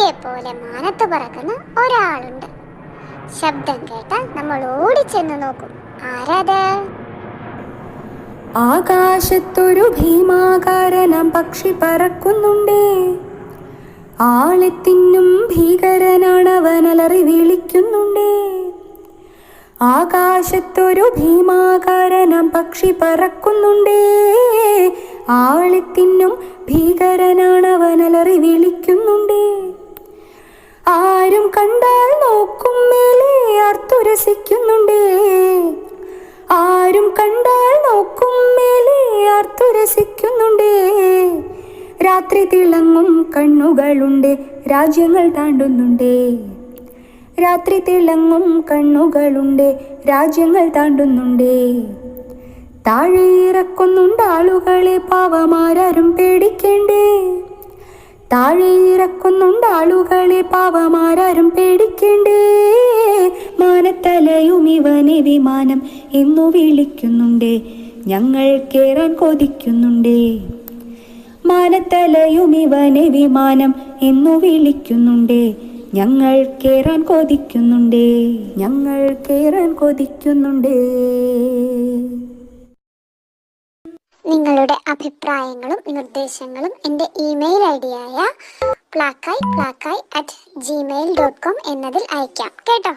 പക്ഷിയെ പോലെ മാനത്ത് പറക്കുന്ന ഒരാളുണ്ട്. ശബ്ദം കേട്ടാൽ നമ്മൾ ഓടിച്ചെന്ന് നോക്കും. ആരാത്? ആകാശത്തൊരു ഭീമാകാരനാം പക്ഷി പറക്കുന്നുണ്ടേ. ആളെത്തിന്നും ഭീകരനാണവൻ അലറി വിളിക്കുന്നുണ്ടേ. ആകാശത്തൊരു ഭീമാകാരനാം പക്ഷി പറക്കുന്നുണ്ടേ. ആളെത്തിന്നും ഭീകരനാണവൻ അലറി വിളിക്കുന്നുണ്ടേ. ആരും കണ്ടാൽ നോക്കും മേലെ ആർത്തുരസിക്കുന്നുണ്ടേ. ആരും കണ്ടാൽ നോക്കും മേലെ ആർത്തുരസിക്കുന്നുണ്ടേ. രാത്രി തിളങ്ങും കണ്ണുകളുണ്ട്, രാജ്യങ്ങൾ താണ്ടുന്നുണ്ടേ. രാത്രി തിളങ്ങും കണ്ണുകളുണ്ട്, രാജ്യങ്ങൾ താണ്ടുന്നുണ്ടേ. താഴെ ഇറക്കുന്നുണ്ട് ആളുകളെ, പാവമാരും പേടിക്കേണ്ടേ. താഴെ ഇറക്കുന്നുണ്ട് ആളുകളെ, പാവമാരും പേടിക്കേണ്ടേ. മാനത്തലയും ഇവനെ വിമാനം എന്നു വിളിക്കുന്നുണ്ടേ. ഞങ്ങൾ കേറാൻ കൊതിക്കുന്നുണ്ടേ. മാനത്തലയും ഇവനെ വിമാനം എന്നു വിളിക്കുന്നുണ്ടേ. ഞങ്ങൾ കേറാൻ കൊതിക്കുന്നുണ്ടേ. ഞങ്ങൾ കേറാൻ കൊതിക്കുന്നുണ്ടേ. നിങ്ങളുടെ അഭിപ്രായങ്ങളും നിർദ്ദേശങ്ങളും എൻ്റെ ഇമെയിൽ ഐഡിയായ plakai@gmail.com എന്നതിൽ അയക്കാം കേട്ടോ.